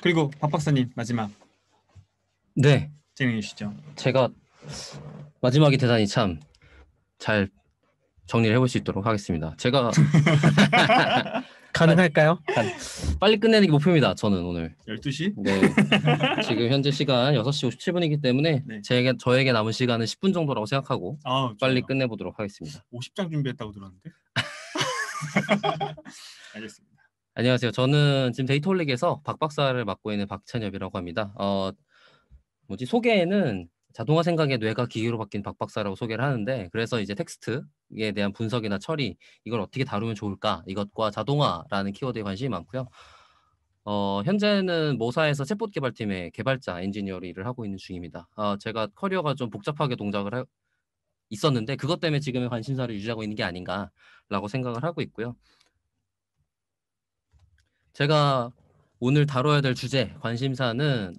그리고 박 박사님 마지막 네, 진행해 주시죠. 제가 마지막에 대단히 참 잘 정리를 해볼 수 있도록 하겠습니다. 제가 가능할까요? 빨리 끝내는 게 목표입니다. 저는 오늘. 12시? 네, 지금 현재 시간 6시 57분이기 때문에 네. 저에게 남은 시간은 10분 정도라고 생각하고 빨리 끝내보도록 하겠습니다. 50장 준비했다고 들었는데. 알겠습니다. 안녕하세요. 저는 지금 데이터올릭에서 박 박사를 맡고 있는 박찬엽이라고 합니다. 소개에는 자동화 생각의 뇌가 기계로 바뀐 박 박사라고 소개를 하는데, 그래서 이제 텍스트에 대한 분석이나 처리, 이걸 어떻게 다루면 좋을까, 이것과 자동화라는 키워드에 관심이 많고요. 현재는 모사에서 챗봇 개발팀의 개발자 엔지니어로 일을 하고 있는 중입니다. 제가 커리어가 좀 복잡하게 동작을 있었는데 그것 때문에 지금의 관심사를 유지하고 있는 게 아닌가라고 생각을 하고 있고요. 제가 오늘 다뤄야 될 주제, 관심사는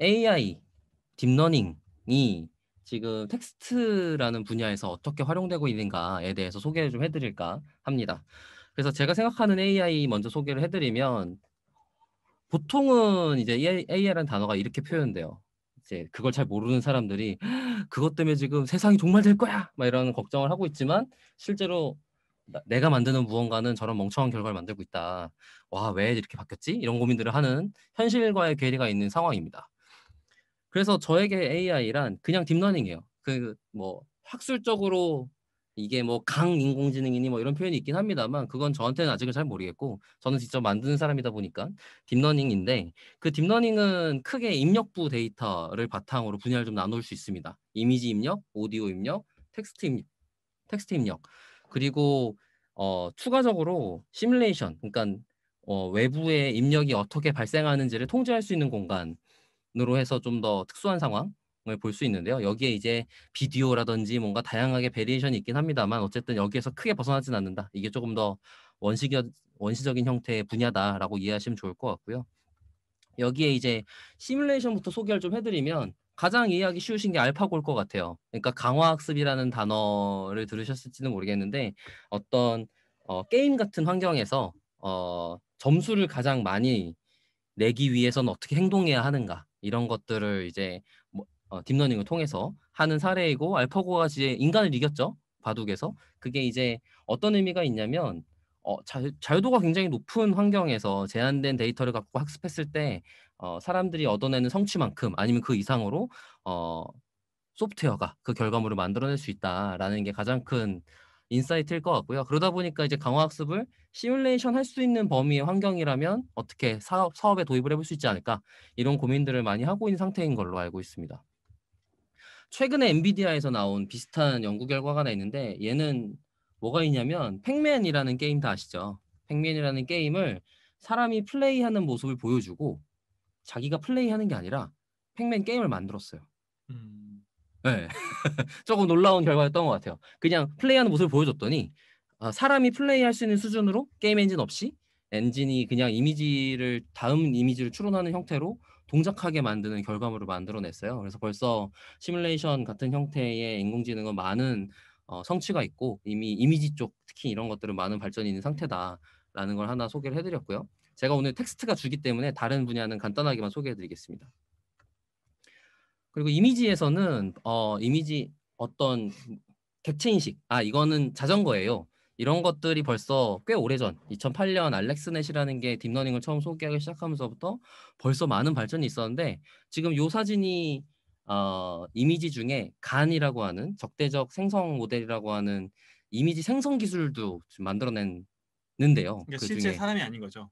AI, 딥러닝이 지금 텍스트라는 분야에서 어떻게 활용되고 있는가에 대해서 소개를 좀 해드릴까 합니다. 그래서 제가 생각하는 AI 먼저 소개를 해드리면, 보통은 이제 AI라는 단어가 이렇게 표현돼요. 이제 그걸 잘 모르는 사람들이 그것 때문에 지금 세상이 종말될 거야! 막 이런 걱정을 하고 있지만, 실제로 내가 만드는 무언가는 저런 멍청한 결과를 만들고 있다. 와, 왜 이렇게 바뀌었지? 이런 고민들을 하는 현실과의 괴리가 있는 상황입니다. 그래서 저에게 AI란 그냥 딥러닝이에요. 학술적으로 이게 강인공지능이니 이런 표현이 있긴 합니다만, 그건 저한테는 아직은 잘 모르겠고, 저는 직접 만드는 사람이다 보니까 딥러닝인데, 그 딥러닝은 크게 입력부 데이터를 바탕으로 분야를 좀 나눌 수 있습니다. 이미지 입력, 오디오 입력, 텍스트 입력. 그리고 추가적으로 시뮬레이션, 그러니까 외부의 입력이 어떻게 발생하는지를 통제할 수 있는 공간으로 해서 좀 더 특수한 상황을 볼 수 있는데요. 여기에 이제 비디오라든지 뭔가 다양하게 베리에이션이 있긴 합니다만, 어쨌든 여기에서 크게 벗어나진 않는다. 이게 조금 더 원시적인 형태의 분야다라고 이해하시면 좋을 것 같고요. 여기에 이제 시뮬레이션부터 소개를 좀 해드리면, 가장 이해하기 쉬우신 게 알파고일 것 같아요. 그러니까 강화학습이라는 단어를 들으셨을지는 모르겠는데, 어떤 게임 같은 환경에서 점수를 가장 많이 내기 위해서는 어떻게 행동해야 하는가, 이런 것들을 이제 딥러닝을 통해서 하는 사례이고, 알파고가 이제 인간을 이겼죠, 바둑에서. 그게 이제 어떤 의미가 있냐면, 자유도가 굉장히 높은 환경에서 제한된 데이터를 갖고 학습했을 때 사람들이 얻어내는 성취만큼 아니면 그 이상으로 소프트웨어가 그 결과물을 만들어낼 수 있다라는 게 가장 큰 인사이트일 것 같고요. 그러다 보니까 이제 강화학습을 시뮬레이션 할 수 있는 범위의 환경이라면 어떻게 사업에 도입을 해볼 수 있지 않을까, 이런 고민들을 많이 하고 있는 상태인 걸로 알고 있습니다. 최근에 엔비디아에서 나온 비슷한 연구 결과가 하나 있는데, 얘는 뭐가 있냐면, 팩맨이라는 게임 다 아시죠? 팩맨이라는 게임을 사람이 플레이하는 모습을 보여주고 자기가 플레이하는 게 아니라 팩맨 게임을 만들었어요. 네. 조금 놀라운 결과였던 것 같아요. 그냥 플레이하는 모습을 보여줬더니 사람이 플레이할 수 있는 수준으로 게임 엔진 없이, 엔진이 그냥 다음 이미지를 추론하는 형태로 동작하게 만드는 결과물을 만들어냈어요. 그래서 벌써 시뮬레이션 같은 형태의 인공지능은 많은 성취가 있고, 이미 이미지 쪽 특히 이런 것들은 많은 발전이 있는 상태다라는 걸 하나 소개를 해드렸고요. 제가 오늘 텍스트가 주기 때문에 다른 분야는 간단하게만 소개해드리겠습니다. 그리고 이미지에서는 이미지 어떤 객체인식, 이거는 자전거예요. 이런 것들이 벌써 꽤 오래전 2008년 알렉스넷이라는 게 딥러닝을 처음 소개하기 시작하면서부터 벌써 많은 발전이 있었는데, 지금 요 사진이 이미지 중에 간이라고 하는 적대적 생성 모델이라고 하는 이미지 생성 기술도 지금 만들어냈는데요. 그러니까 실제 사람이 아닌 거죠.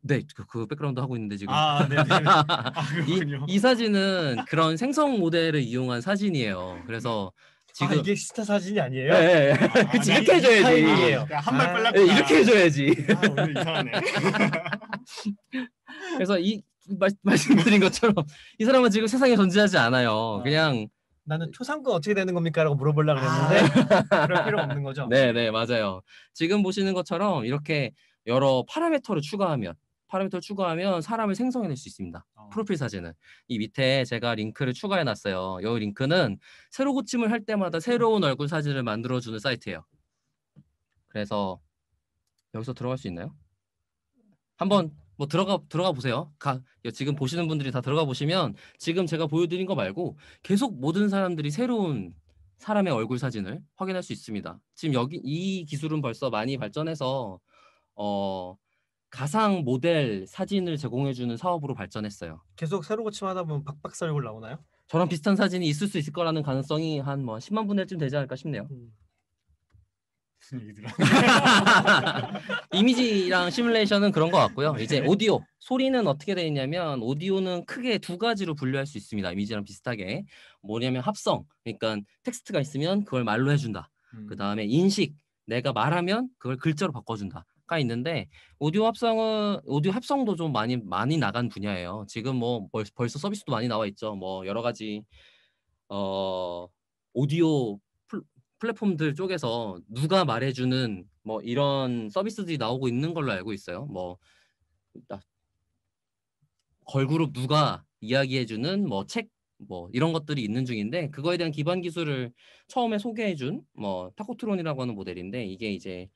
네, 그 백그라운드 하고 있는데 지금. 네네. 그렇군요. 이 사진은 그런 생성 모델을 이용한 사진이에요. 그래서 지금 이게 스타 사진이 아니에요? 네. 그치, 이렇게 해줘야지. 한발 빨랐구나. 이렇게 해줘야지. 오늘 이상하네. 그래서 말씀드린 것처럼 이 사람은 지금 세상에 존재하지 않아요. 그냥 나는 초상권 어떻게 되는 겁니까? 라고 물어보려고 그랬는데 그럴 필요 없는 거죠? 네, 맞아요. 지금 보시는 것처럼 이렇게 여러 파라미터를 추가하면 사람을 생성해낼 수 있습니다. 프로필 사진은. 이 밑에 제가 링크를 추가해놨어요. 이 링크는 새로 고침을 할 때마다 새로운 얼굴 사진을 만들어주는 사이트예요. 그래서 여기서 들어갈 수 있나요? 한번 뭐 들어가 보세요. 지금 보시는 분들이 다 들어가 보시면 지금 제가 보여드린 거 말고 계속 모든 사람들이 새로운 사람의 얼굴 사진을 확인할 수 있습니다. 지금 여기 이 기술은 벌써 많이 발전해서 가상 모델 사진을 제공해주는 사업으로 발전했어요. 계속 새로 고침하다 보면 박박사 얼굴 나오나요? 저랑 비슷한 사진이 있을 수 있을 거라는 가능성이 한 뭐 10만 분의 1쯤 되지 않을까 싶네요. 무슨 얘기들아. 이미지랑 시뮬레이션은 그런 것 같고요. 이제 오디오, 소리는 어떻게 되어 있냐면 오디오는 크게 두 가지로 분류할 수 있습니다. 이미지랑 비슷하게. 뭐냐면 합성, 그러니까 텍스트가 있으면 그걸 말로 해준다. 그 다음에 인식, 내가 말하면 그걸 글자로 바꿔준다가 있는데 오디오 합성도 좀 많이 나간 분야예요. 지금 뭐 벌써 서비스도 많이 나와 있죠. 뭐 여러 가지 오디오 플랫폼들 쪽에서 누가 말해주는 뭐 이런 서비스들이 나오고 있는 걸로 알고 있어요. 뭐 걸그룹 누가 이야기해주는 뭐 책 뭐 이런 것들이 있는 중인데 그거에 대한 기반 기술을 처음에 소개해준 뭐 타코트론이라고 하는 모델인데 이게 이제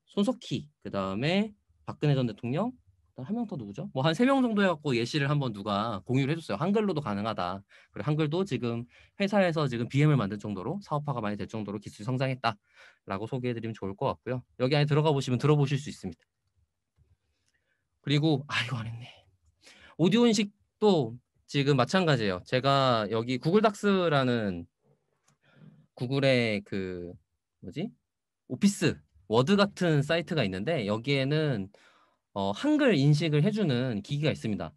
손석희 그 다음에 박근혜 전 대통령 한 명 더 누구죠? 뭐 한 3명 정도 해갖고 예시를 한번 누가 공유를 해줬어요. 한글로도 가능하다. 그리고 한글도 지금 회사에서 지금 BM을 만들 정도로 사업화가 많이 될 정도로 기술이 성장했다라고 소개해드리면 좋을 것 같고요. 여기 안에 들어가 보시면 들어보실 수 있습니다. 그리고 이거 안 했네. 오디오 인식도 지금 마찬가지예요. 제가 여기 구글 닥스라는 구글의 그 오피스 워드 같은 사이트가 있는데 여기에는 한글 인식을 해주는 기기가 있습니다.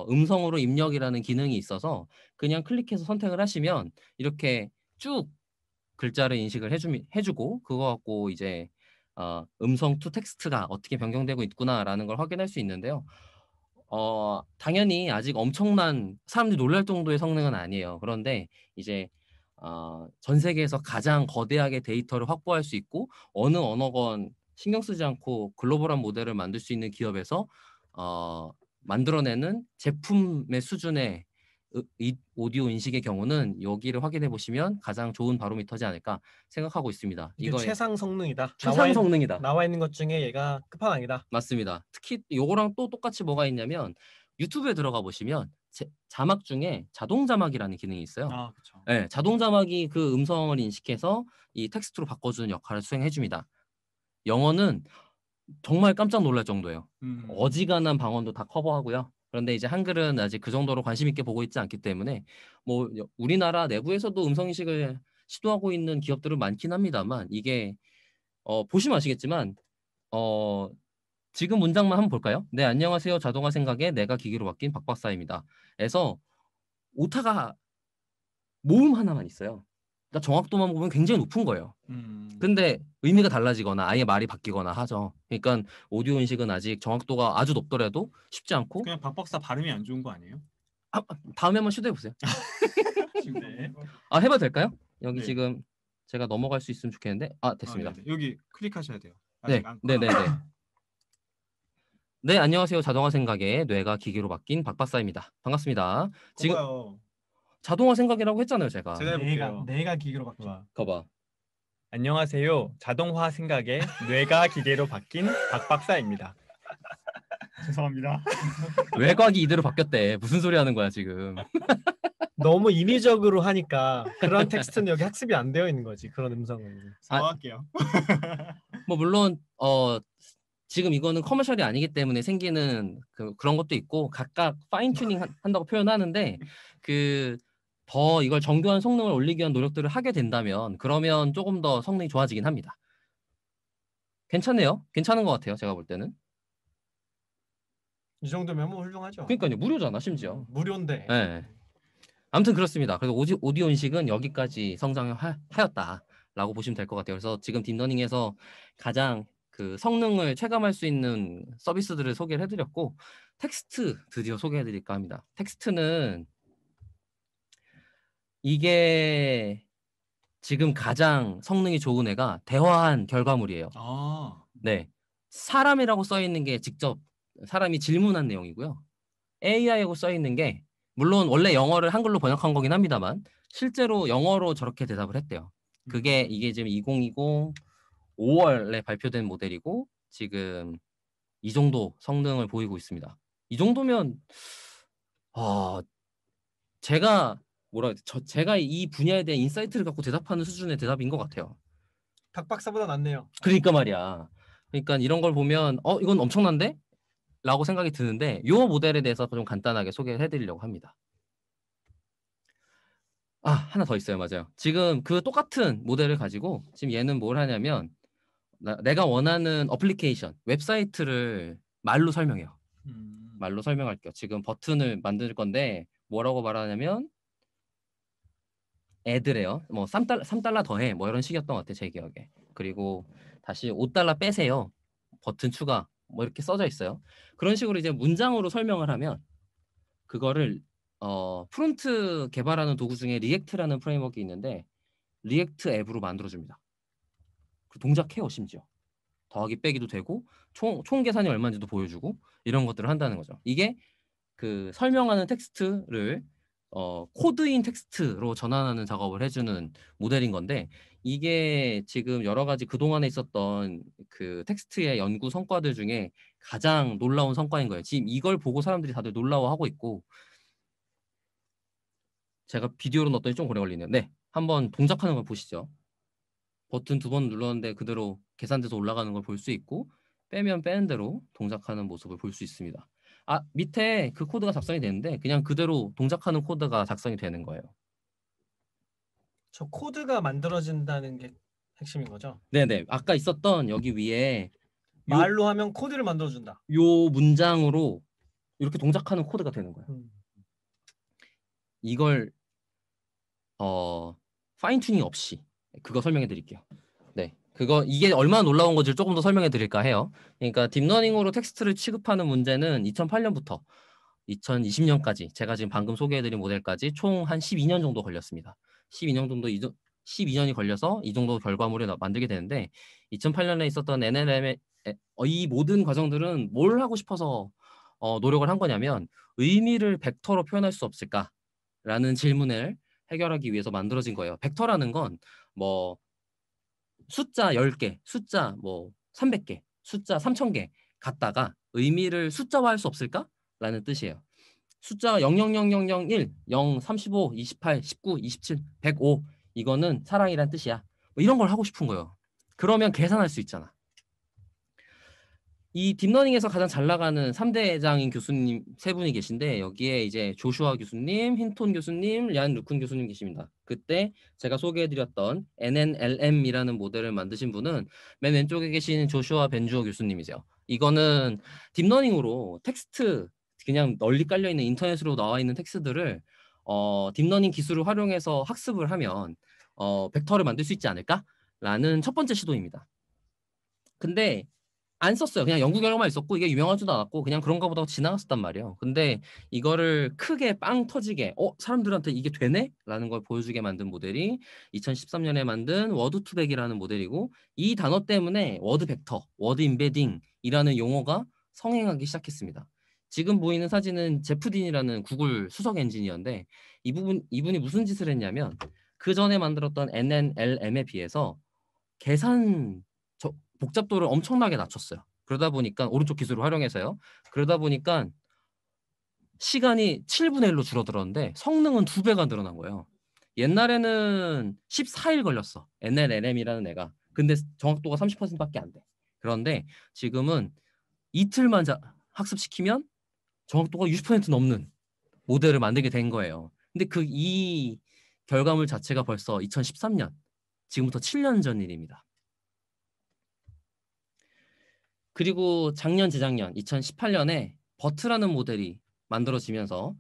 음성으로 입력이라는 기능이 있어서 그냥 클릭해서 선택을 하시면 이렇게 쭉 글자를 인식을 해주고 그거 갖고 이제 음성 투 텍스트가 어떻게 변경되고 있구나라는 걸 확인할 수 있는데요. 당연히 아직 엄청난 사람들이 놀랄 정도의 성능은 아니에요. 그런데 이제 전 세계에서 가장 거대하게 데이터를 확보할 수 있고 어느 언어건 신경 쓰지 않고 글로벌한 모델을 만들 수 있는 기업에서 만들어내는 제품의 수준의 이 오디오 인식의 경우는 여기를 확인해 보시면 가장 좋은 바로미터지 않을까 생각하고 있습니다. 이게 최상 성능이다. 최상 성능이다. 나와 있는 것 중에 얘가 끝판왕이다. 맞습니다. 특히 요거랑 또 똑같이 뭐가 있냐면 유튜브에 들어가 보시면 자막 중에 자동 자막이라는 기능이 있어요. 그렇죠. 네, 자동 자막이 그 음성을 인식해서 이 텍스트로 바꿔주는 역할을 수행해 줍니다. 영어는 정말 깜짝 놀랄 정도예요. 어지간한 방언도 다 커버하고요. 그런데 이제 한글은 아직 그 정도로 관심 있게 보고 있지 않기 때문에 뭐 우리나라 내부에서도 음성 인식을 시도하고 있는 기업들은 많긴 합니다만 이게 보시면 아시겠지만 지금 문장만 한번 볼까요? 네, 안녕하세요. 자동화 생각에 내가 기계로 바뀐 박 박사입니다. 에서 오타가 모음 하나만 있어요. 그러니까 정확도만 보면 굉장히 높은 거예요. 근데 의미가 달라지거나 아예 말이 바뀌거나 하죠. 그러니까 오디오 인식은 아직 정확도가 아주 높더라도 쉽지 않고 그냥 박 박사 발음이 안 좋은 거 아니에요? 다음에 한번 시도해 보세요. 네. 해봐도 될까요? 여기 네. 지금 제가 넘어갈 수 있으면 좋겠는데 됐습니다. 여기 클릭하셔야 돼요. 네. 네, 안녕하세요. 자동화 생각에 뇌가 기계로 바뀐 박 박사입니다. 반갑습니다. 지금 자동화 생각이라고 했잖아요, 제가. 내가 기계로 바뀐. 거봐. 안녕하세요. 자동화 생각에 뇌가 기계로 바뀐 박 박사입니다. 죄송합니다. 외곽이 이대로 바뀌었대. 무슨 소리 하는 거야 지금. 너무 인위적으로 하니까 그런 텍스트는 여기 학습이 안 되어 있는 거지. 그런 음성은. 사과할게요. 뭐 물론 지금 이거는 커머셜이 아니기 때문에 생기는 그런 것도 있고 각각 파인 튜닝 한다고 표현하는데 더 이걸 정교한 성능을 올리기 위한 노력들을 하게 된다면 그러면 조금 더 성능이 좋아지긴 합니다. 괜찮네요. 괜찮은 것 같아요. 제가 볼 때는. 이 정도면 뭐 훌륭하죠. 그러니까요. 무료잖아 심지어. 무료인데. 네. 아무튼 그렇습니다. 그래서 오디오 인식은 여기까지 성장하였다라고 보시면 될 것 같아요. 그래서 지금 딥러닝에서 가장 그 성능을 체감할 수 있는 서비스들을 소개를 해드렸고 텍스트 드디어 소개해드릴까 합니다. 텍스트는 이게 지금 가장 성능이 좋은 애가 대화한 결과물이에요. 네, 사람이라고 써 있는 게 직접 사람이 질문한 내용이고요. AI라고 써 있는 게 물론 원래 영어를 한글로 번역한 거긴 합니다만 실제로 영어로 저렇게 대답을 했대요. 이게 지금 2020 5월에 발표된 모델이고 지금 이 정도 성능을 보이고 있습니다. 이 정도면 제가 제가 이 분야에 대한 인사이트를 갖고 대답하는 수준의 대답인 것 같아요. 박 박사보다 낫네요. 그러니까 말이야. 그러니까 이런 걸 보면 이건 엄청난데? 라고 생각이 드는데 이 모델에 대해서 좀 간단하게 소개를 해드리려고 합니다. 하나 더 있어요. 맞아요. 지금 그 똑같은 모델을 가지고 지금 얘는 뭘 하냐면 내가 원하는 어플리케이션, 웹사이트를 말로 설명해요. 말로 설명할게요. 지금 버튼을 만들 건데 뭐라고 말하냐면 애드래요. 뭐 3달러 더해 뭐 이런 식이었던 것 같아 제 기억에. 그리고 다시 5달러 빼세요. 버튼 추가 뭐 이렇게 써져 있어요. 그런 식으로 이제 문장으로 설명을 하면 그거를 프론트 개발하는 도구 중에 리액트라는 프레임워크가 있는데 리액트 앱으로 만들어줍니다. 동작해요 심지어. 더하기 빼기도 되고 총 계산이 얼마인지도 보여주고 이런 것들을 한다는 거죠. 이게 그 설명하는 텍스트를 코드인 텍스트로 전환하는 작업을 해주는 모델인 건데 이게 지금 여러 가지 그동안에 있었던 그 텍스트의 연구 성과들 중에 가장 놀라운 성과인 거예요. 지금 이걸 보고 사람들이 다들 놀라워하고 있고 제가 비디오로 넣었더니 좀 오래 걸리네요. 네, 한번 동작하는 걸 보시죠. 버튼 2번 눌렀는데 그대로 계산돼서 올라가는 걸 볼 수 있고 빼면 빼는 대로 동작하는 모습을 볼 수 있습니다. 밑에 그 코드가 작성이 되는데 그냥 그대로 동작하는 코드가 작성이 되는 거예요. 저 코드가 만들어진다는 게 핵심인 거죠? 네네. 아까 있었던 여기 위에 말로 하면 코드를 만들어준다. 요 문장으로 이렇게 동작하는 코드가 되는 거예요. 이걸 파인 튜닝 없이 그거 설명해 드릴게요. 네. 이게 얼마나 놀라운 건지 조금 더 설명해 드릴까 해요. 그러니까 딥러닝으로 텍스트를 취급하는 문제는 2008년부터 2020년까지 제가 지금 방금 소개해 드린 모델까지 총 한 12년 정도 걸렸습니다. 12년이 걸려서 이 정도 결과물을 만들게 되는데 2008년에 있었던 NLM의 이 모든 과정들은 뭘 하고 싶어서 노력을 한 거냐면 의미를 벡터로 표현할 수 없을까라는 질문을 해결하기 위해서 만들어진 거예요. 벡터라는 건 뭐 숫자 10개, 숫자 뭐 300개, 숫자 3000개 갖다가 의미를 숫자화할 수 없을까라는 뜻이에요. 숫자 00001, 0, 35, 28, 19, 27, 105 이거는 사랑이란 뜻이야. 뭐 이런 걸 하고 싶은 거예요. 그러면 계산할 수 있잖아. 이 딥러닝에서 가장 잘 나가는 3대장인 교수님 3분이 계신데 여기에 이제 조슈아 교수님, 힌톤 교수님, 얀 루큰 교수님 계십니다. 그때 제가 소개해드렸던 NNLM이라는 모델을 만드신 분은 맨 왼쪽에 계신 조슈아 벤주어 교수님이죠. 이거는 딥러닝으로 텍스트 그냥 널리 깔려있는 인터넷으로 나와 있는 텍스트들을 딥러닝 기술을 활용해서 학습을 하면 벡터를 만들 수 있지 않을까라는 첫 번째 시도입니다. 근데 안 썼어요. 그냥 연구 결과만 있었고 이게 유명하지도 않았고 그냥 그런가 보다 지나갔었단 말이에요. 근데 이거를 크게 빵 터지게 사람들한테 이게 되네? 라는 걸 보여주게 만든 모델이 2013년에 만든 워드2백이라는 모델이고 이 단어 때문에 워드 벡터, 워드 임베딩이라는 용어가 성행하기 시작했습니다. 지금 보이는 사진은 제프딘이라는 구글 수석 엔지니어인데 이분이 무슨 짓을 했냐면 그 전에 만들었던 NNLM에 비해서 계산 복잡도를 엄청나게 낮췄어요. 그러다 보니까 오른쪽 기술을 활용해서요. 그러다 보니까 시간이 7분의 1로 줄어들었는데 성능은 2배가 늘어난 거예요. 옛날에는 14일 걸렸어. NLLM이라는 애가. 근데 정확도가 30%밖에 안 돼. 그런데 지금은 이틀만 학습시키면 정확도가 60% 넘는 모델을 만들게 된 거예요. 근데 이 결과물 자체가 벌써 2013년, 지금부터 7년 전 일입니다. 그리고 작년, 재작년 2018년에 버트라는 모델이 만들어지면서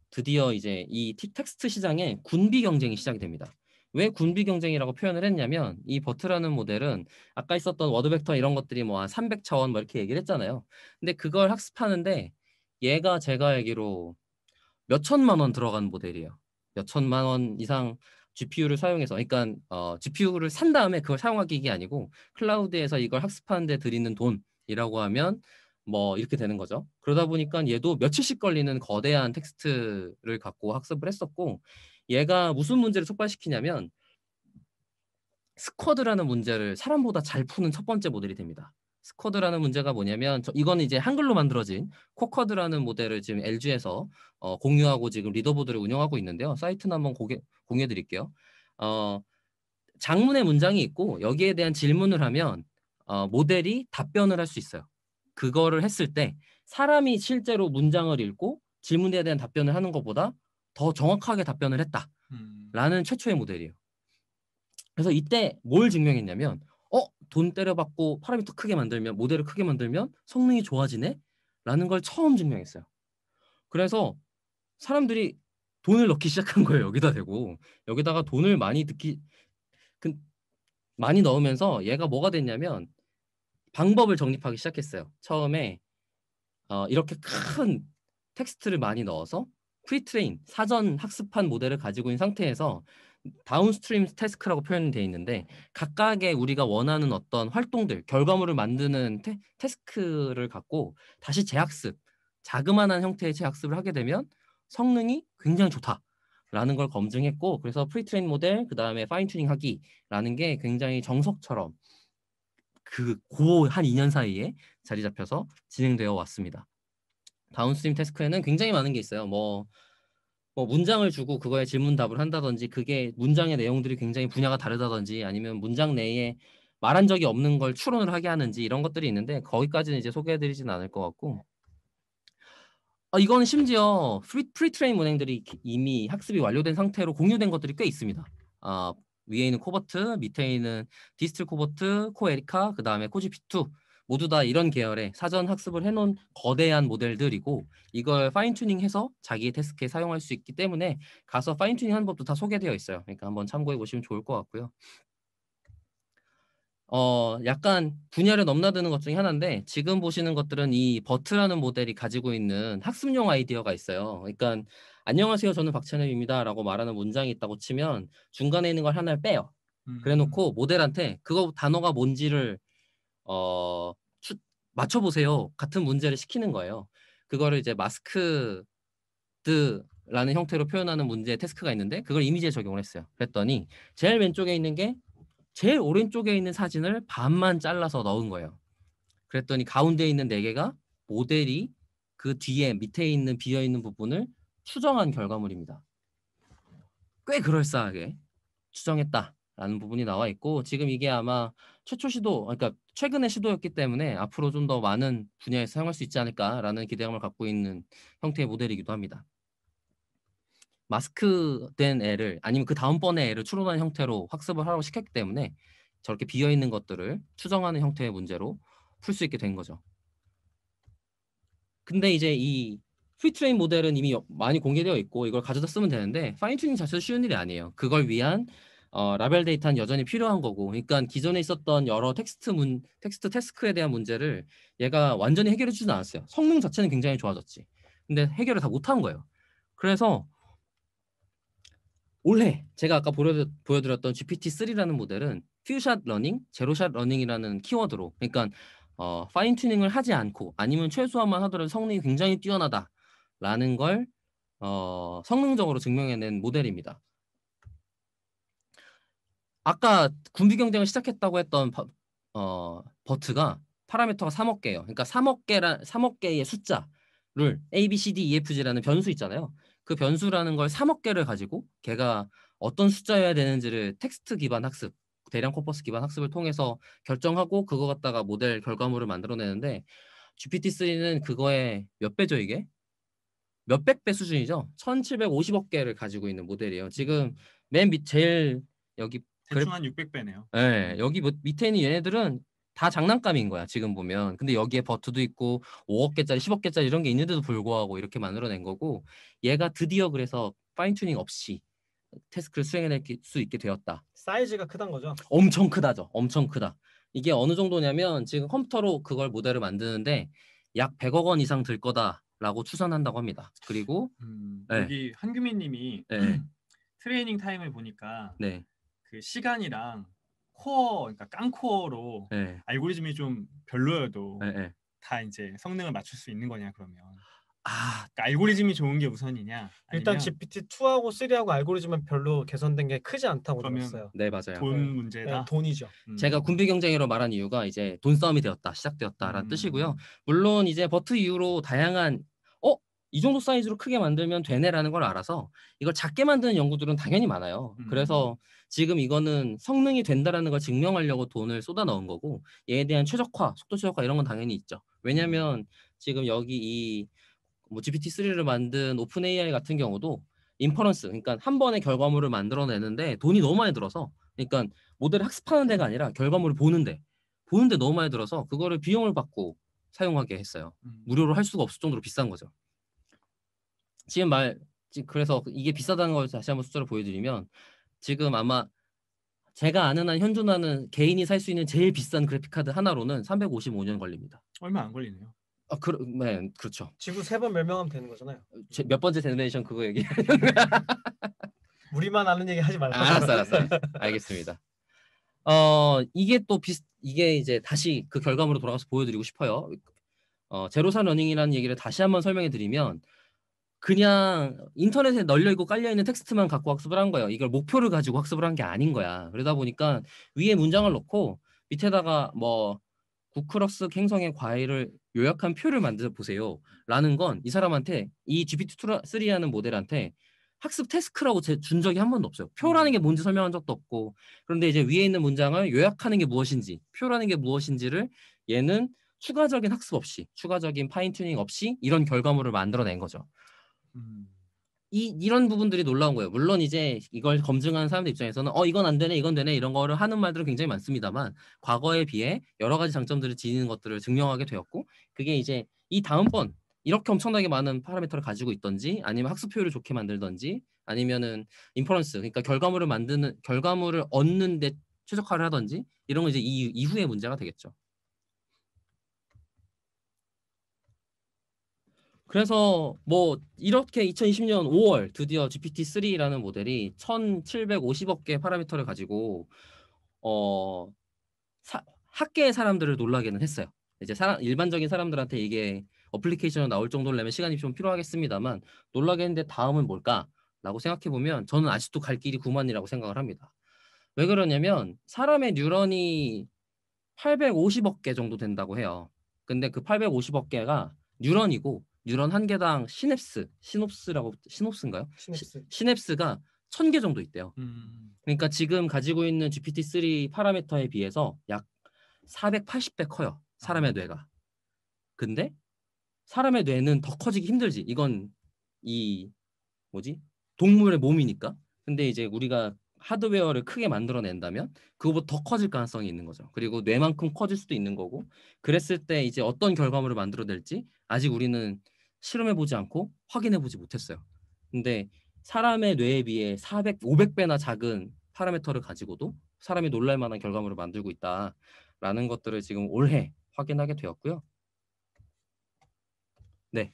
드디어 이제 이 텍스트 시장에 군비 경쟁이 시작이 됩니다. 왜 군비 경쟁이라고 표현을 했냐면 이 버트라는 모델은 아까 있었던 워드 벡터 이런 것들이 뭐 한 300차원 뭐 이렇게 얘기를 했잖아요. 근데 그걸 학습하는데 얘가 제가 알기로 몇 천만 원 들어간 모델이에요. 몇 천만 원 이상 GPU를 사용해서 그러니까 GPU를 산 다음에 그걸 사용하기 이게 아니고 클라우드에서 이걸 학습하는 데 들이는 돈이라고 하면 뭐 이렇게 되는 거죠. 그러다 보니까 얘도 며칠씩 걸리는 거대한 텍스트를 갖고 학습을 했었고 얘가 무슨 문제를 촉발시키냐면 스쿼드라는 문제를 사람보다 잘 푸는 첫 번째 모델이 됩니다. 스쿼드라는 문제가 뭐냐면 이거는 이제 한글로 만들어진 코커드라는 모델을 지금 LG에서 공유하고 지금 리더보드를 운영하고 있는데요. 사이트는 한번 공유해 드릴게요. 장문의 문장이 있고 여기에 대한 질문을 하면 모델이 답변을 할 수 있어요. 그거를 했을 때 사람이 실제로 문장을 읽고 질문에 대한 답변을 하는 것보다 더 정확하게 답변을 했다라는 최초의 모델이에요. 그래서 이때 뭘 증명했냐면 돈 때려받고 파라미터 크게 만들면 모델을 크게 만들면 성능이 좋아지네? 라는 걸 처음 증명했어요. 그래서 사람들이 돈을 넣기 시작한 거예요. 여기다 대고. 여기다가 돈을 많이 넣으면서 얘가 뭐가 됐냐면 방법을 정립하기 시작했어요. 처음에 이렇게 큰 텍스트를 많이 넣어서 프리트레인, 사전 학습한 모델을 가지고 있는 상태에서 다운스트림 태스크라고 표현되어 있는데 각각의 우리가 원하는 어떤 활동들, 결과물을 만드는 태스크를 갖고 다시 재학습, 자그마한 형태의 재학습을 하게 되면 성능이 굉장히 좋다라는 걸 검증했고 그래서 프리트레인 모델, 그 다음에 파인 튜닝 하기라는 게 굉장히 정석처럼 한 2년 사이에 자리 잡혀서 진행되어 왔습니다. 다운스트림 태스크에는 굉장히 많은 게 있어요. 뭐 문장을 주고 그거에 질문답을 한다든지 그게 문장의 내용들이 굉장히 분야가 다르다든지 아니면 문장 내에 말한 적이 없는 걸 추론을 하게 하는지 이런 것들이 있는데 거기까지는 이제 소개해드리지는 않을 것 같고 이거는 심지어 프리트레인 문행들이 이미 학습이 완료된 상태로 공유된 것들이 꽤 있습니다. 위에 있는 코버트, 밑에 있는 디스틀 코버트, 코에리카, 그 다음에 코지피2 모두 다 이런 계열의 사전 학습을 해놓은 거대한 모델들이고 이걸 파인튜닝해서 자기의 태스크에 사용할 수 있기 때문에 가서 파인튜닝 하는 법도 다 소개되어 있어요. 그러니까 한번 참고해 보시면 좋을 것 같고요. 약간 분야를 넘나드는 것 중에 하나인데 지금 보시는 것들은 이 버트라는 모델이 가지고 있는 학습용 아이디어가 있어요. 그러니까 안녕하세요, 저는 박찬엽입니다 라고 말하는 문장이 있다고 치면 중간에 있는 걸 하나를 빼요. 그래놓고 모델한테 그거 단어가 뭔지를 맞춰보세요 같은 문제를 시키는 거예요. 그거를 이제 마스크드라는 형태로 표현하는 문제 태스크가 있는데 그걸 이미지에 적용을 했어요. 그랬더니 제일 왼쪽에 있는 게 제일 오른쪽에 있는 사진을 반만 잘라서 넣은 거예요. 그랬더니 가운데 있는 4개가 모델이 그 뒤에 밑에 있는 비어있는 부분을 추정한 결과물입니다. 꽤 그럴싸하게 추정했다라는 부분이 나와 있고 지금 이게 아마 그러니까 최근의 시도였기 때문에 앞으로 좀 더 많은 분야에서 사용할 수 있지 않을까라는 기대감을 갖고 있는 형태의 모델이기도 합니다. 마스크된 애를 아니면 그 다음번에 애를 추론하는 형태로 학습을 하라고 시켰기 때문에 저렇게 비어있는 것들을 추정하는 형태의 문제로 풀 수 있게 된 거죠. 근데 이제 이 프리트레인 모델은 이미 많이 공개되어 있고 이걸 가져다 쓰면 되는데 파인튜닝 자체도 쉬운 일이 아니에요. 그걸 위한 라벨 데이터는 여전히 필요한 거고 그러니까 기존에 있었던 여러 텍스트 태스크에 대한 문제를 얘가 완전히 해결해 주진 않았어요. 성능 자체는 굉장히 좋아졌지. 근데 해결을 다 못한 거예요. 그래서 올해 제가 아까 보여드렸던 GPT-3라는 모델은 퓨샷 러닝, 제로샷 러닝이라는 키워드로 그러니까 파인 튜닝을 하지 않고 아니면 최소한만 하더라도 성능이 굉장히 뛰어나다라는 걸 성능적으로 증명해낸 모델입니다. 아까 군비 경쟁을 시작했다고 했던 버트가 파라미터가 3억 개예요. 그러니까 3억 개의 숫자를 A, B, C, D, E, F, G라는 변수 있잖아요. 그 변수라는 걸 3억 개를 가지고 걔가 어떤 숫자여야 되는지를 텍스트 기반 학습, 대량 코퍼스 기반 학습을 통해서 결정하고 그거 갖다가 모델 결과물을 만들어내는데 GPT-3는 그거의 몇 배죠 이게? 몇백 배 수준이죠. 1750억 개를 가지고 있는 모델이에요. 지금 맨 제일 여기 대충 한 600배네요. 네, 여기 밑에 있는 얘네들은 다 장난감인 거야 지금 보면. 근데 여기에 버트도 있고 5억 개짜리 10억 개짜리 이런 게 있는데도 불구하고 이렇게 만들어낸 거고 얘가 드디어 그래서 파인튜닝 없이 태스크를 수행해낼 수 있게 되었다. 사이즈가 크단 거죠. 엄청 크다죠. 엄청 크다. 이게 어느 정도냐면 지금 컴퓨터로 그걸 모델을 만드는데 약 100억 원 이상 들 거다라고 추산한다고 합니다. 그리고 네. 여기 한규민님이 네. 트레이닝 타임을 보니까 네. 그 시간이랑 코어, 그러니까 깡코어로 네. 알고리즘이 좀 별로여도 네. 네. 다 이제 성능을 맞출 수 있는 거냐 그러면? 그러니까 알고리즘이 좋은 게 우선이냐? 일단 아니면 GPT-2하고 3하고 알고리즘은 별로 개선된 게 크지 않다고 그러면 들었어요. 네, 맞아요. 돈 네. 문제다. 네, 돈이죠. 제가 군비 경쟁으로 말한 이유가 이제 돈 싸움이 되었다, 시작되었다라는 뜻이고요. 물론 이제 버트 이후로 다양한 이 정도 사이즈로 크게 만들면 되네라는 걸 알아서 이걸 작게 만드는 연구들은 당연히 많아요. 그래서 지금 이거는 성능이 된다라는 걸 증명하려고 돈을 쏟아 넣은 거고, 얘에 대한 최적화, 속도 최적화 이런 건 당연히 있죠. 왜냐면 지금 여기 이 GPT-3를 만든 오픈 AI 같은 경우도 인퍼런스, 그러니까 한 번에 결과물을 만들어내는데 돈이 너무 많이 들어서, 그러니까 모델을 학습하는 데가 아니라 결과물을 보는데 너무 많이 들어서 그거를 비용을 받고 사용하게 했어요. 무료로 할 수가 없을 정도로 비싼 거죠. 그래서 이게 비싸다는 걸 다시 한번 숫자로 보여드리면, 지금 아마 제가 아는 한 현존하는 개인이 살 수 있는 제일 비싼 그래픽카드 하나로는 355년 걸립니다. 얼마 안 걸리네요. 네, 그렇죠. 지구 3번 멸망하면 되는 거잖아요. 몇 번째 제너레이션 그거 얘기? 우리만 아는 얘기 하지 말고. 알았어. 알겠습니다. 이게 이제 다시 그 결과물로 돌아가서 보여드리고 싶어요. 제로산 러닝이라는 얘기를 다시 한번 설명해 드리면, 그냥 인터넷에 널려있고 깔려있는 텍스트만 갖고 학습을 한 거예요. 이걸 목표를 가지고 학습을 한 게 아닌 거야. 그러다 보니까 위에 문장을 넣고 밑에다가 뭐 구크럭스 행성의 과일을 요약한 표를 만들어 보세요 라는 건 이 사람한테, 이 GPT-3라는 모델한테 학습 태스크라고 준 적이 한 번도 없어요. 표라는 게 뭔지 설명한 적도 없고. 그런데 이제 위에 있는 문장을 요약하는 게 무엇인지, 표라는 게 무엇인지를 얘는 추가적인 학습 없이, 추가적인 파인튜닝 없이 이런 결과물을 만들어낸 거죠. 이런 부분들이 놀라운 거예요. 물론 이제 이걸 검증하는 사람들 입장에서는 이건 안 되네, 이건 되네, 이런 거를 하는 말들은 굉장히 많습니다만, 과거에 비해 여러 가지 장점들을 지니는 것들을 증명하게 되었고, 그게 이제 이 다음번 이렇게 엄청나게 많은 파라미터를 가지고 있던지, 아니면 학습 효율을 좋게 만들던지, 아니면은 인퍼런스, 그러니까 결과물을 얻는 데 최적화를 하던지, 이런 건 이제 이후의 문제가 되겠죠. 그래서 뭐 이렇게 2020년 5월 드디어 GPT-3라는 모델이 1750억 개의 파라미터를 가지고 학계의 사람들을 놀라게는 했어요. 이제 일반적인 사람들한테 이게 어플리케이션으로 나올 정도려면 시간이 좀 필요하겠습니다만, 놀라게 했는데 다음은 뭘까라고 생각해 보면 저는 아직도 갈 길이 구만이라고 생각을 합니다. 왜 그러냐면 사람의 뉴런이 850억 개 정도 된다고 해요. 근데 그 850억 개가 뉴런이고, 뉴런 한 개당 시놉스인가요? 시냅스가 1000개 정도 있대요. 그러니까 지금 가지고 있는 GPT-3 파라미터에 비해서 약 480배 커요, 사람의 뇌가. 근데 사람의 뇌는 더 커지기 힘들지. 이건 동물의 몸이니까. 근데 이제 우리가 하드웨어를 크게 만들어낸다면 그거보다 더 커질 가능성이 있는 거죠. 그리고 뇌만큼 커질 수도 있는 거고, 그랬을 때 이제 어떤 결과물을 만들어낼지 아직 우리는 실험해보지 않고 확인해보지 못했어요. 근데 사람의 뇌에 비해 500배나 작은 파라미터를 가지고도 사람이 놀랄 만한 결과물을 만들고 있다라는 것들을 지금 올해 확인하게 되었고요. 네.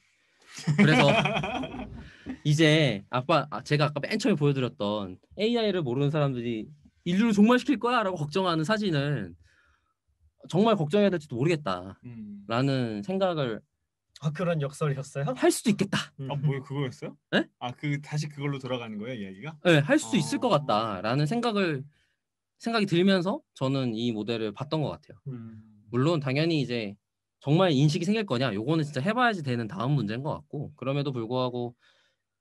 그래서 이제 제가 아까 맨 처음에 보여드렸던 AI를 모르는 사람들이 인류를 종말시킬 거야 라고 걱정하는 사진을 정말 걱정해야 될지도 모르겠다라는 생각을 그런 역설이었어요? 할 수도 있겠다. 뭐요, 그거였어요? 네? 다시 그걸로 돌아가는 거예요, 이야기가? 네, 할 수도 있을 것 같다라는 생각이 들면서 저는 이 모델을 봤던 것 같아요. 물론 당연히 이제 정말 인식이 생길 거냐, 요거는 진짜 해봐야지 되는 다음 문제인 것 같고, 그럼에도 불구하고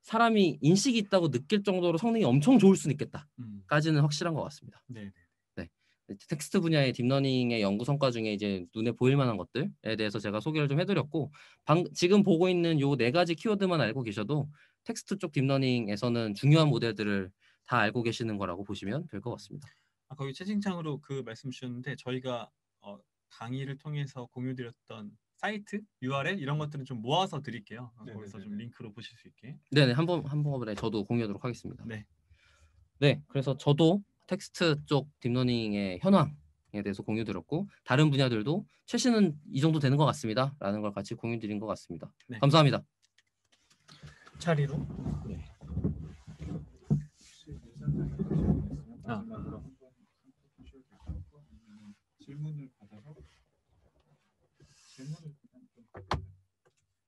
사람이 인식이 있다고 느낄 정도로 성능이 엄청 좋을 수는 있겠다까지는 확실한 것 같습니다. 네. 네. 텍스트 분야의 딥러닝의 연구 성과 중에 이제 눈에 보일 만한 것들에 대해서 제가 소개를 좀 해드렸고, 지금 보고 있는 요 4가지 키워드만 알고 계셔도 텍스트 쪽 딥러닝에서는 중요한 모델들을 다 알고 계시는 거라고 보시면 될 것 같습니다. 거기 채팅창으로 그 말씀 주셨는데, 저희가 강의를 통해서 공유드렸던 사이트, URL 이런 것들은 좀 모아서 드릴게요. 거기서 좀 링크로 보실 수 있게. 네네, 한번에 저도 공유하도록 하겠습니다. 네. 네, 그래서 저도 텍스트 쪽 딥러닝의 현황에 대해서 공유 드렸고, 다른 분야들도 최신은 이 정도 되는 것 같습니다 라는 걸 같이 공유 드린 것 같습니다. 네. 감사합니다. 자리로. 네. 질문을 받아서 질문을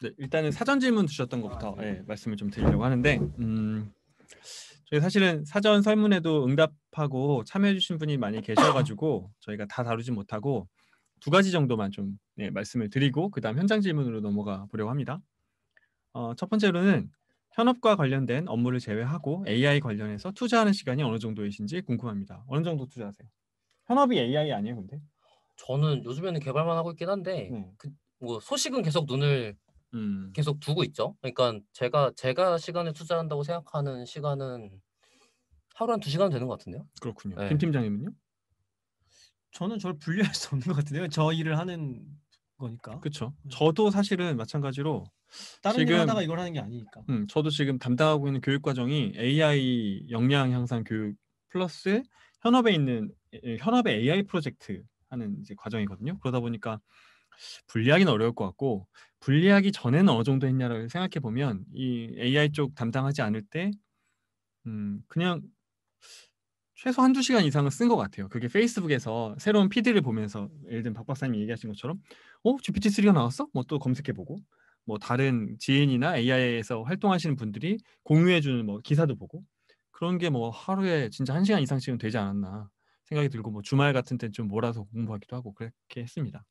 네, 일단은 사전 질문 주셨던 것부터 말씀을 좀 드리려고 하는데 저희 사실은 사전 설문에도 응답하고 참여해주신 분이 많이 계셔가지고 저희가 다 다루지 못하고 2가지 정도만 좀 말씀을 드리고 그 다음 현장 질문으로 넘어가 보려고 합니다. 첫 번째로는 현업과 관련된 업무를 제외하고 AI 관련해서 투자하는 시간이 어느 정도이신지 궁금합니다. 어느 정도 투자하세요? 현업이 AI 아니에요, 근데? 저는 요즘에는 개발만 하고 있긴 한데 네. 뭐 소식은 계속 눈을 계속 두고 있죠. 그러니까 제가 시간을 투자한다고 생각하는 시간은 하루 한 2시간 되는 것 같은데요. 그렇군요. 네. 김 팀장님은요? 저는 저를 분리할 수 없는 것 같은데요. 저 일을 하는 거니까. 그렇죠. 저도 사실은 마찬가지로 다른 일 지금 하다가 이걸 하는 게 아니니까. 저도 지금 담당하고 있는 교육 과정이 AI 역량 향상 교육 플러스 현업에 있는 현업의 AI 프로젝트 하는 이제 과정이거든요. 그러다 보니까 분리하기는 어려울 것 같고 분리하기 전에는 어느 정도 했냐를 생각해 보면 이 AI 쪽 담당하지 않을 때 그냥 최소 1~2시간 이상은 쓴 것 같아요. 그게 페이스북에서 새로운 피드를 보면서 예를 들면 박 박사님이 얘기하신 것처럼 GPT-3가 나왔어? 뭐 또 검색해보고 뭐 다른 지인이나 AI에서 활동하시는 분들이 공유해주는 뭐 기사도 보고 그런 게 뭐 하루에 진짜 1시간 이상씩은 되지 않았나 생각이 들고 뭐 주말 같은 때 좀 몰아서 공부하기도 하고 그렇게 했습니다.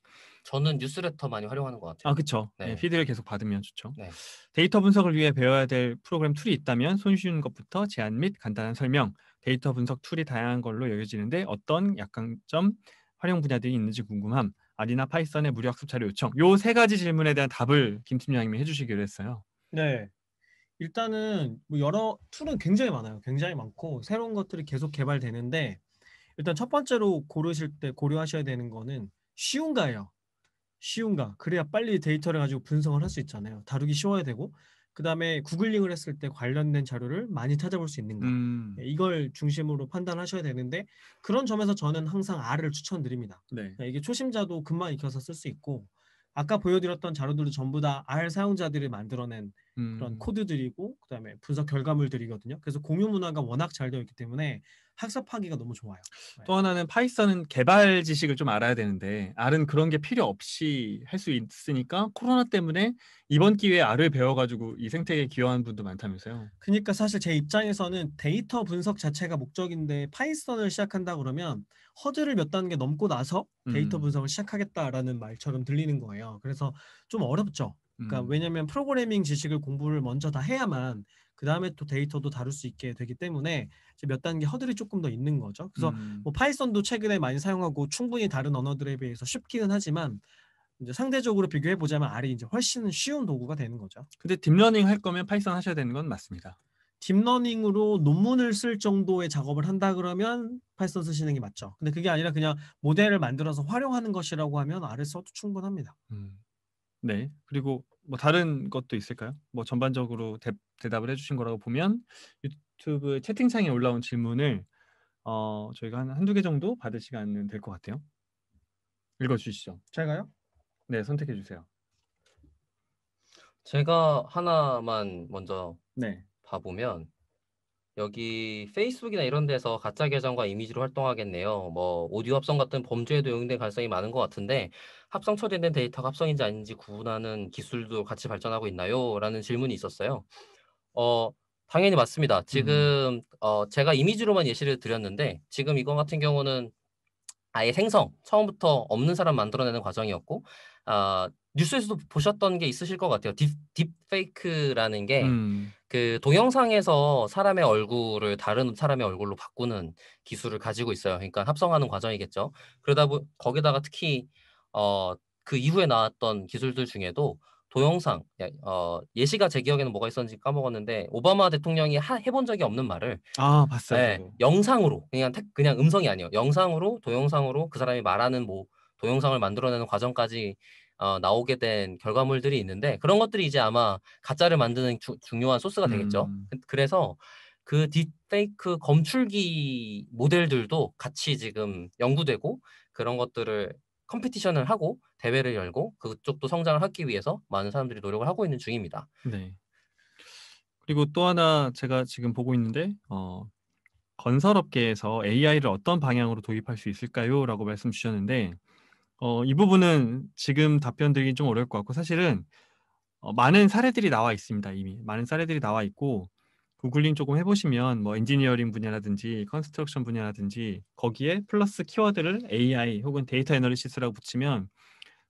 저는 뉴스레터 많이 활용하는 것 같아요. 아, 그쵸. 네. 피드를 계속 받으면 좋죠. 네. 데이터 분석을 위해 배워야 될 프로그램 툴이 있다면 손쉬운 것부터 제안 및 간단한 설명, 데이터 분석 툴이 다양한 걸로 여겨지는데 어떤 약강점, 활용 분야들이 있는지 궁금함, R이나 파이썬의 무료 학습 자료 요청. 요 3가지 질문에 대한 답을 김 팀장님이 해주시기로 했어요. 네. 일단은 뭐 여러 툴은 굉장히 많아요. 굉장히 많고 새로운 것들이 계속 개발되는데 일단 첫 번째로 고르실 때 고려하셔야 되는 거는 쉬운가예요. 쉬운가. 그래야 빨리 데이터를 가지고 분석을 할 수 있잖아요. 다루기 쉬워야 되고 그다음에 구글링을 했을 때 관련된 자료를 많이 찾아볼 수 있는가. 이걸 중심으로 판단하셔야 되는데 그런 점에서 저는 항상 R을 추천드립니다. 네. 이게 초심자도 금방 익혀서 쓸 수 있고 아까 보여드렸던 자료들도 전부 다 R 사용자들이 만들어낸 그런 코드들이고 그다음에 분석 결과물들이거든요. 그래서 공유 문화가 워낙 잘 되어 있기 때문에 학습하기가 너무 좋아요. 또 하나는 파이썬은 개발 지식을 좀 알아야 되는데 R은 그런 게 필요 없이 할 수 있으니까 코로나 때문에 이번 기회에 R을 배워가지고 이 생태계에 기여한 분도 많다면서요. 그러니까 사실 제 입장에서는 데이터 분석 자체가 목적인데 파이썬을 시작한다 그러면 허들을 몇 단계 넘고 나서 데이터 분석을 시작하겠다라는 말처럼 들리는 거예요. 그래서 좀 어렵죠. 그러니까 왜냐하면 프로그래밍 지식을 공부를 먼저 다 해야만 그 다음에 또 데이터도 다룰 수 있게 되기 때문에 이제 몇 단계 허들이 조금 더 있는 거죠. 그래서 뭐 파이썬도 최근에 많이 사용하고 충분히 다른 언어들에 비해서 쉽기는 하지만 이제 상대적으로 비교해 보자면 R이 이제 훨씬 쉬운 도구가 되는 거죠. 근데 딥러닝 할 거면 파이썬 하셔야 되는 건 맞습니다. 딥러닝으로 논문을 쓸 정도의 작업을 한다 그러면 파이썬 쓰시는 게 맞죠. 근데 그게 아니라 그냥 모델을 만들어서 활용하는 것이라고 하면 R을 써도 충분합니다. 네. 그리고 뭐 다른 것도 있을까요? 뭐 전반적으로 대답을 해주신 거라고 보면 유튜브 채팅창에 올라온 질문을 저희가 한두 개 정도 받을 시간은 될 것 같아요. 읽어주시죠. 제가요? 네, 선택해 주세요. 제가 하나만 먼저 네. 봐보면 여기 페이스북이나 이런 데서 가짜 계정과 이미지로 활동하겠네요. 뭐 오디오 합성 같은 범죄에도 용인될 가능성이 많은 것 같은데 합성 처리된 데이터가 합성인지 아닌지 구분하는 기술도 같이 발전하고 있나요? 라는 질문이 있었어요. 당연히 맞습니다. 지금 제가 이미지로만 예시를 드렸는데 지금 이거 같은 경우는 아예 처음부터 없는 사람 만들어내는 과정이었고 뉴스에서도 보셨던 게 있으실 것 같아요. 딥페이크라는 게 그 동영상에서 사람의 얼굴을 다른 사람의 얼굴로 바꾸는 기술을 가지고 있어요. 그러니까 합성하는 과정이겠죠. 거기다가 특히 그 이후에 나왔던 기술들 중에도 동영상, 예시가 제 기억에는 뭐가 있었는지 까먹었는데 오바마 대통령이 해본 적이 없는 말을 봤어요. 네, 영상으로 그냥 음성이 아니에요. 영상으로 동영상으로 그 사람이 말하는 뭐 동영상을 만들어내는 과정까지 나오게 된 결과물들이 있는데 그런 것들이 이제 아마 가짜를 만드는 중요한 소스가 되겠죠. 그래서 그 딥페이크 검출기 모델들도 같이 지금 연구되고 그런 것들을 컴피티션을 하고 대회를 열고 그쪽도 성장을 하기 위해서 많은 사람들이 노력을 하고 있는 중입니다. 네. 그리고 또 하나 제가 지금 보고 있는데 건설업계에서 AI를 어떤 방향으로 도입할 수 있을까요? 라고 말씀 주셨는데 이 부분은 지금 답변 드리기 좀 어려울 것 같고 사실은 많은 사례들이 나와 있습니다. 이미 많은 사례들이 나와 있고 구글링 조금 해보시면 뭐 엔지니어링 분야라든지 컨스트럭션 분야라든지 거기에 플러스 키워드를 AI 혹은 데이터 애널리시스라고 붙이면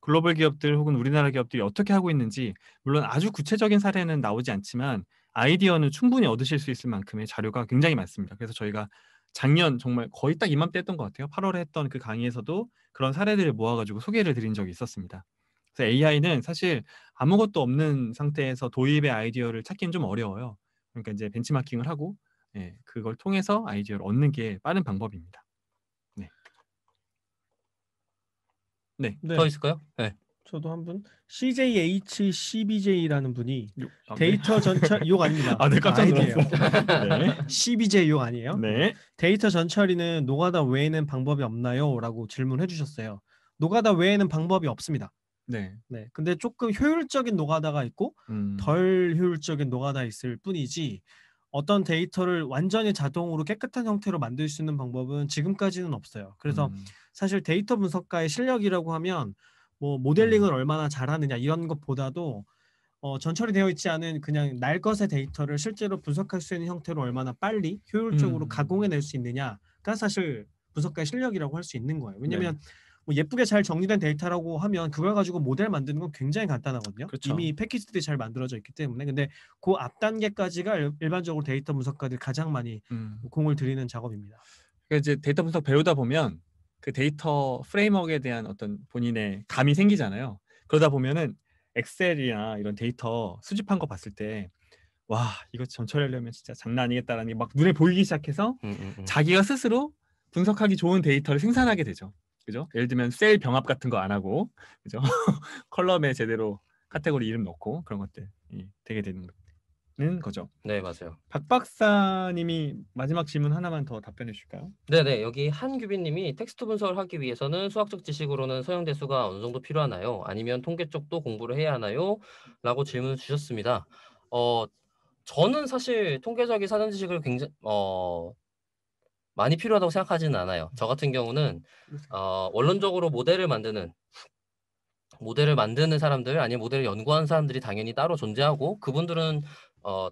글로벌 기업들 혹은 우리나라 기업들이 어떻게 하고 있는지 물론 아주 구체적인 사례는 나오지 않지만 아이디어는 충분히 얻으실 수 있을 만큼의 자료가 굉장히 많습니다. 그래서 저희가 작년 정말 거의 딱 이맘때 했던 것 같아요. 8월에 했던 그 강의에서도 그런 사례들을 모아가지고 소개를 드린 적이 있었습니다. 그래서 AI는 사실 아무것도 없는 상태에서 도입의 아이디어를 찾기는 좀 어려워요. 그러니까 이제 벤치마킹을 하고 그걸 통해서 아이디어를 얻는 게 빠른 방법입니다. 네. 네. 네, 더 있을까요? 네. 저도 한 분 CJHCBJ라는 분이 네. 데이터 전처 욕 아닙니다. 네, 깜짝 아이디예요. 놀랐어요. 네. CBJ 욕 아니에요? 네. 데이터 전처리는 노가다 외에는 방법이 없나요? 라고 질문해 주셨어요. 노가다 외에는 방법이 없습니다. 네. 네, 근데 조금 효율적인 노가다가 있고 덜 효율적인 노가다 있을 뿐이지 어떤 데이터를 완전히 자동으로 깨끗한 형태로 만들 수 있는 방법은 지금까지는 없어요. 그래서 사실 데이터 분석가의 실력이라고 하면 뭐 모델링을 얼마나 잘하느냐 이런 것보다도 전처리 되어 있지 않은 그냥 날 것의 데이터를 실제로 분석할 수 있는 형태로 얼마나 빨리 효율적으로 가공해낼 수 있느냐가 사실 분석가의 실력이라고 할 수 있는 거예요. 왜냐하면 뭐 예쁘게 잘 정리된 데이터라고 하면 그걸 가지고 모델 만드는 건 굉장히 간단하거든요. 그렇죠. 이미 패키지들이 잘 만들어져 있기 때문에. 근데 그 앞 단계까지가 일반적으로 데이터 분석가들이 가장 많이 공을 들이는 작업입니다. 그러니까 이제 데이터 분석 배우다 보면 그 데이터 프레임워크에 대한 어떤 본인의 감이 생기잖아요. 그러다 보면은 엑셀이나 이런 데이터 수집한 거 봤을 때 와, 이거 전처리하려면 진짜 장난 아니겠다라는 게 막 눈에 보이기 시작해서 자기가 스스로 분석하기 좋은 데이터를 생산하게 되죠. 그죠? 예를 들면 셀 병합 같은 거 안 하고, 그죠? 컬럼에 제대로 카테고리 이름 넣고 그런 것들이 되게 되는 거죠. 네, 맞아요. 박 박사님이 마지막 질문 하나만 더 답변해 주실까요? 네네, 여기 한규빈님이 텍스트 분석을 하기 위해서는 수학적 지식으로는 서형대수가 어느 정도 필요하나요? 아니면 통계 쪽도 공부를 해야 하나요? 라고 질문을 주셨습니다. 저는 사실 통계적인 사전 지식을 굉장히 많이 필요하다고 생각하지는 않아요. 저 같은 경우는 원론적으로 모델을 만드는 사람들 아니면 모델을 연구하는 사람들이 당연히 따로 존재하고 그분들은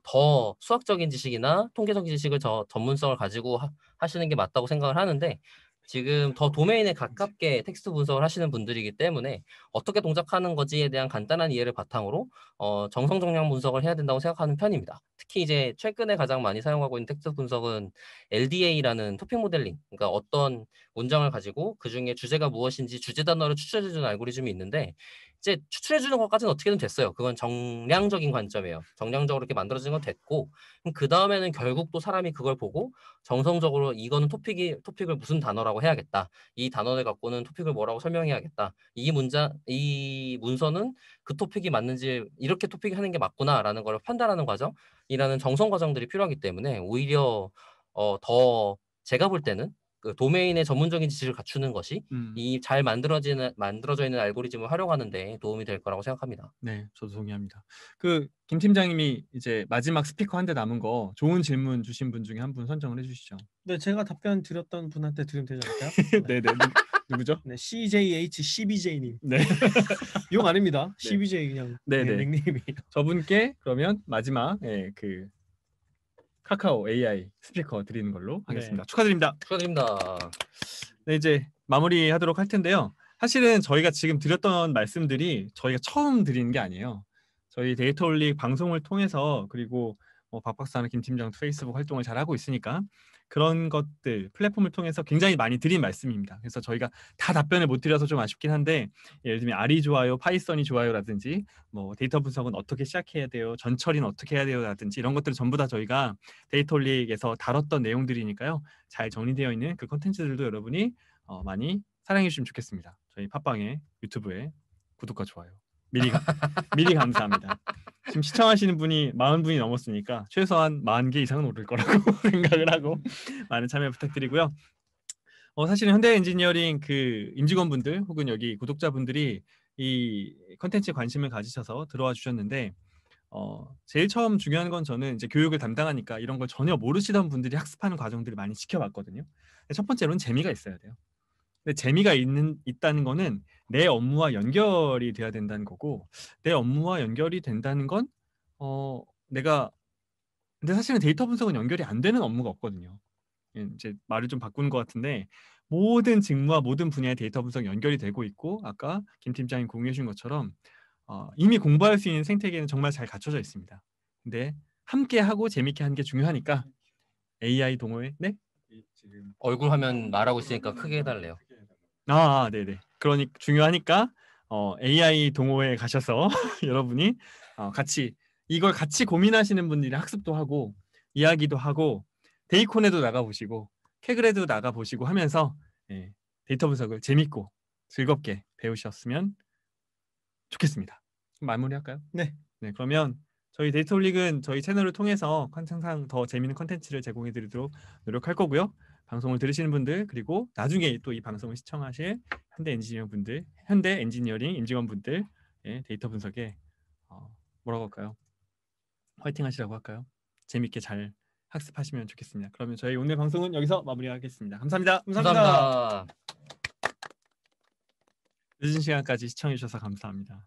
더 수학적인 지식이나 통계적인 지식을 전문성을 가지고 하시는 게 맞다고 생각을 하는데 지금 더 도메인에 가깝게 텍스트 분석을 하시는 분들이기 때문에 어떻게 동작하는 거지에 대한 간단한 이해를 바탕으로 정성정량 분석을 해야 된다고 생각하는 편입니다. 특히 이제 최근에 가장 많이 사용하고 있는 텍스트 분석은 LDA라는 토픽 모델링, 그러니까 어떤 문장을 가지고 그 중에 주제가 무엇인지 주제 단어를 추출해주는 알고리즘이 있는데 이제 추출해주는 것까지는 어떻게든 됐어요. 그건 정량적인 관점이에요. 정량적으로 이렇게 만들어진 건 됐고 그 다음에는 결국 또 사람이 그걸 보고 정성적으로 이거는 토픽을 무슨 단어라고 해야겠다. 이 단어를 갖고는 토픽을 뭐라고 설명해야겠다. 이 문서는 그 토픽이 맞는지 이렇게 토픽이 하는 게 맞구나라는 걸 판단하는 과정이라는 정성 과정들이 필요하기 때문에 오히려 더 제가 볼 때는 그 도메인의 전문적인 지식을 갖추는 것이 이 잘 만들어져 있는 알고리즘을 활용하는 데 도움이 될 거라고 생각합니다. 네, 저도 동의합니다. 그 김 팀장님이 이제 마지막 스피커 한 대 남은 거 좋은 질문 주신 분 중에 한 분 선정을 해주시죠. 네, 제가 답변 드렸던 분한테 드리면 되지 않을까요? 네, 네. 누구죠? 네, CJHCBJ님. 네. 욕 아닙니다. 네. CBJ 그냥 네, 네. 닉네임이에요. 저분께 그러면 마지막 그 카카오 AI 스피커 드리는 걸로 하겠습니다. 네. 축하드립니다. 축하드립니다. 네, 이제 마무리하도록 할 텐데요. 사실은 저희가 지금 드렸던 말씀들이 저희가 처음 드리는 게 아니에요. 저희 데이터 올릭 방송을 통해서 그리고 박 박사나 김 팀장도 페이스북 활동을 잘 하고 있으니까 그런 것들 플랫폼을 통해서 굉장히 많이 드린 말씀입니다. 그래서 저희가 다 답변을 못 드려서 좀 아쉽긴 한데 예를 들면 R이 좋아요, 파이썬이 좋아요라든지 뭐 데이터 분석은 어떻게 시작해야 돼요, 전처리는 어떻게 해야 돼요라든지 이런 것들을 전부 다 저희가 데이터 올릭에서 다뤘던 내용들이니까요. 잘 정리되어 있는 그 콘텐츠들도 여러분이 많이 사랑해 주시면 좋겠습니다. 저희 팟빵에 유튜브에 구독과 좋아요 미리 감사합니다. 지금 시청하시는 분이 40분이 넘었으니까 최소한 40개 이상은 오를 거라고 생각을 하고 많은 참여 부탁드리고요. 사실은 현대 엔지니어링 그 임직원분들 혹은 여기 구독자분들이 이 컨텐츠에 관심을 가지셔서 들어와 주셨는데 제일 처음 중요한 건 저는 이제 교육을 담당하니까 이런 걸 전혀 모르시던 분들이 학습하는 과정들을 많이 지켜봤거든요. 첫 번째로는 재미가 있어야 돼요. 근데 재미가 있다는 거는 내 업무와 연결이 돼야 된다는 거고, 내 업무와 연결이 된다는 건 내가 근데 사실은 데이터 분석은 연결이 안 되는 업무가 없거든요. 이제 말을 좀 바꾸는 것 같은데 모든 직무와 모든 분야의 데이터 분석 연결이 되고 있고, 아까 김 팀장님 공유해 주신 것처럼 이미 공부할 수 있는 생태계는 정말 잘 갖춰져 있습니다. 근데 함께 하고 재밌게 하는 게 중요하니까 AI 동호회 네? 얼굴 화면 말하고 있으니까 크게 해달래요. 네네. 그러니 중요하니까 AI 동호회에 가셔서 여러분이 이걸 같이 고민하시는 분들이 학습도 하고 이야기도 하고 데이콘에도 나가보시고 캐글에도 나가보시고 하면서 데이터 분석을 재밌고 즐겁게 배우셨으면 좋겠습니다. 그럼 마무리할까요? 네. 네, 그러면 저희 데이터올릭은 저희 채널을 통해서 항상 더 재밌는 컨텐츠를 제공해드리도록 노력할 거고요. 방송을 들으시는 분들, 그리고 나중에 또 이 방송을 시청하실 현대 엔지니어링 임직원분들 데이터 분석에 뭐라고 할까요? 화이팅 하시라고 할까요? 재밌게 잘 학습하시면 좋겠습니다. 그러면 저희 오늘 방송은 여기서 마무리하겠습니다. 감사합니다. 감사합니다. 감사합니다. 늦은 시간까지 시청해 주셔서 감사합니다.